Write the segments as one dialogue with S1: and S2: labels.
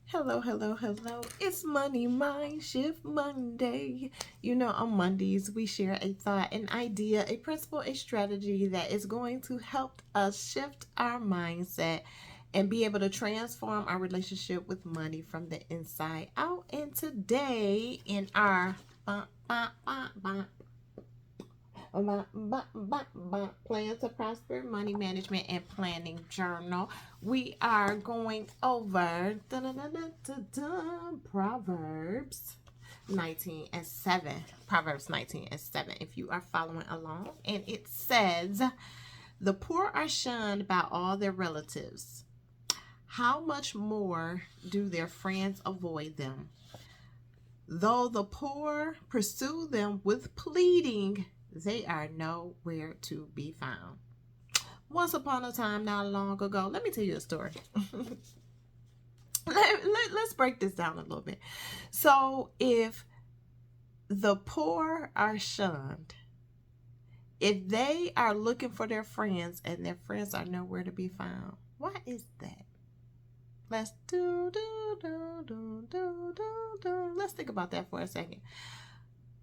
S1: Hello, hello, hello. It's Money Mind Shift Monday. On Mondays, we share a thought, an idea, a principle, a strategy that is going to help us shift our mindset and be able to transform our relationship with money from the inside out. And today, in our Plan to Prosper Money Management and Planning Journal, we are going over Proverbs 19 and 7. Proverbs 19 and 7, if you are following along. And it says, "The poor are shunned by all their relatives. How much more do their friends avoid them? Though the poor pursue them with pleading, they are nowhere to be found." Once upon a time, not long ago, let me tell you a story. Let's break this down a little bit. So, if the poor are shunned, if they are looking for their friends and their friends are nowhere to be found, why is that? Let's Let's think about that for a second.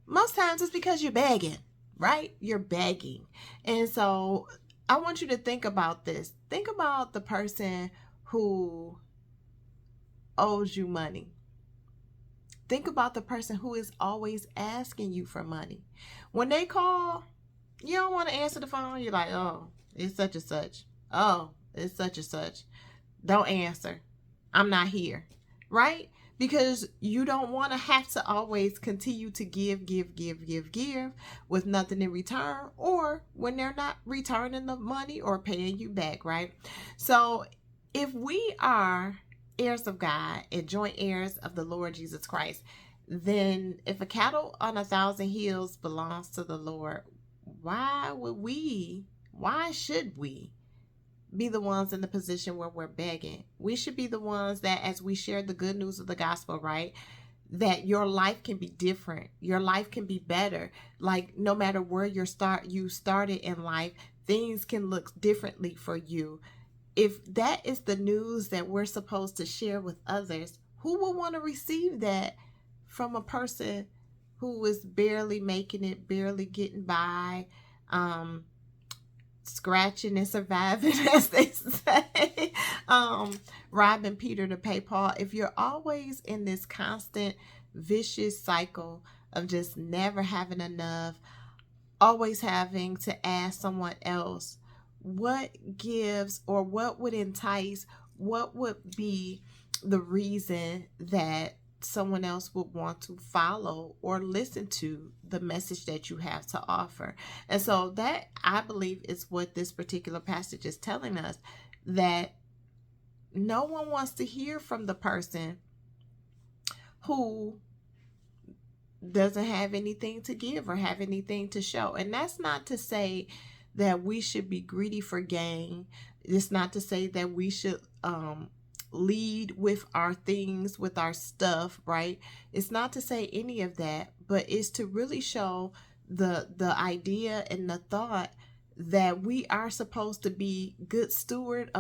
S1: Most times it's because you're begging, right? You're begging. And so I want you to think about this. Think about the person who owes you money. Think about the person who is always asking you for money. When they call, you don't want to answer the phone. You're like, oh, it's such and such. Oh, it's such and such. Don't answer. I'm not here. Right? Because you don't want to have to always continue to give with nothing in return, or when they're not returning the money or paying you back, right? So if we are heirs of God and joint heirs of the Lord Jesus Christ, then if a cattle on 1,000 hills belongs to the Lord, why should we be the ones in the position where we're begging? We should be the ones that, as we share the good news of the gospel, right, that your life can be different, your life can be better. Like, no matter where you started in life, things can look differently for you. If that is the news that we're supposed to share with others, who will want to receive that from a person who is barely making it, barely getting by, scratching and surviving, as they say, robbing Peter to pay Paul? If you're always in this constant vicious cycle of just never having enough, always having to ask someone else, what gives, or what would entice, what would be the reason that someone else would want to follow or listen to the message that you have to offer? And so that, I believe, is what this particular passage is telling us, that no one wants to hear from the person who doesn't have anything to give or have anything to show. And that's not to say that we should be greedy for gain. It's not to say that we should lead with our things, with our stuff, right? It's not to say any of that, but it's to really show the idea and the thought that we are supposed to be good stewards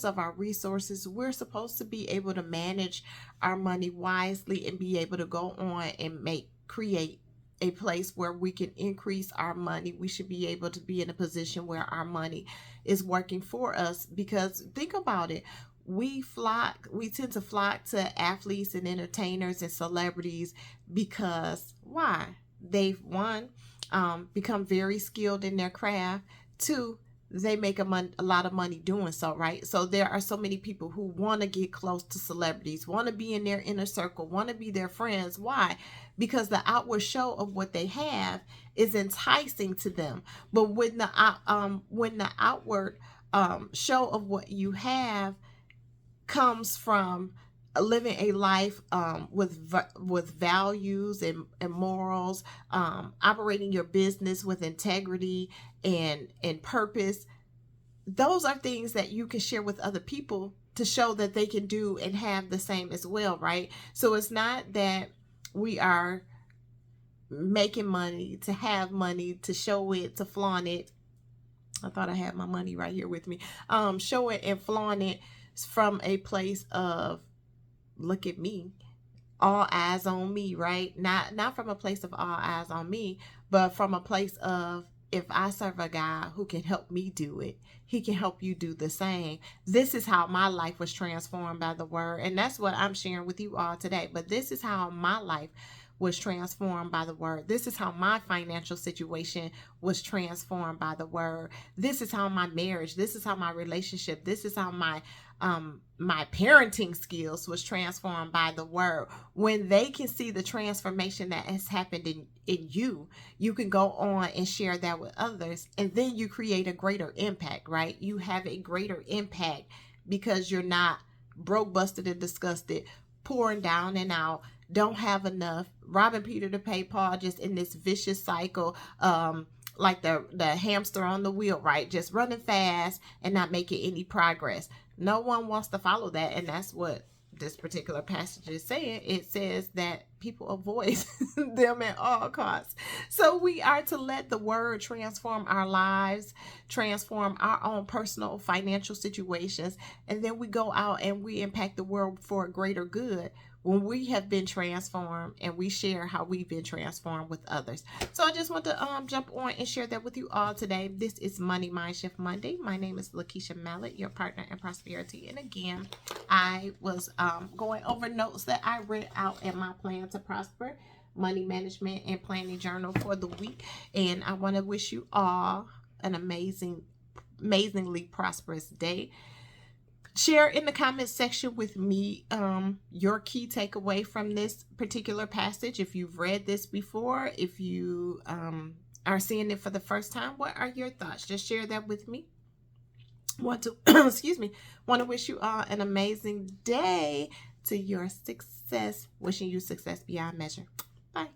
S1: of our resources. We're supposed to be able to manage our money wisely and be able to go on and create a place where we can increase our money. We should be able to be in a position where our money is working for us. Because think about it, we tend to flock to athletes and entertainers and celebrities because why? They've, one, become very skilled in their craft. Two, they make a lot of money doing so, right? So there are so many people who want to get close to celebrities, want to be in their inner circle, want to be their friends. Why? Because the outward show of what they have is enticing to them. But when the outward show of what you have comes from living a life with values and morals, operating your business with integrity and purpose, those are things that you can share with other people to show that they can do and have the same as well, right? So it's not that we are making money to have money, to show it, to flaunt it. I thought I had my money right here with me. Show it and flaunt it from a place of look at me, all eyes on me, right? Not from a place of all eyes on me, but from a place of, if I serve a God who can help me do it, he can help you do the same. This is how my life was transformed by the word. And that's what I'm sharing with you all today. But this is how my life was transformed by the word. This is how my financial situation was transformed by the word. This is how my marriage, this is how my relationship, this is how my parenting skills was transformed by the word. When they can see the transformation that has happened in you, you can go on and share that with others, and then you create a greater impact, right? You have a greater impact because you're not broke, busted, and disgusted, pouring down and out, don't have enough, robbing Peter to pay Paul, just in this vicious cycle, like the hamster on the wheel, right? Just running fast and not making any progress. No one wants to follow that, and that's what this particular passage is saying. It says that people avoid them at all costs. So we are to let the word transform our lives, transform our own personal financial situations, and then we go out and we impact the world for a greater good when we have been transformed, and we share how we've been transformed with others. So I just want to jump on and share that with you all today. This is Money Mind Shift Monday. My name is LaKeisha Mallett, your partner in prosperity. And again, I was going over notes that I read out in my Plan to Prosper Money Management and Planning Journal for the week. And I want to wish you all an amazingly prosperous day. Share in the comment section with me your key takeaway from this particular passage. If you've read this before, if you are seeing it for the first time, what are your thoughts? Just share that with me. Want to want to wish you all an amazing day to your success. Wishing you success beyond measure. Bye.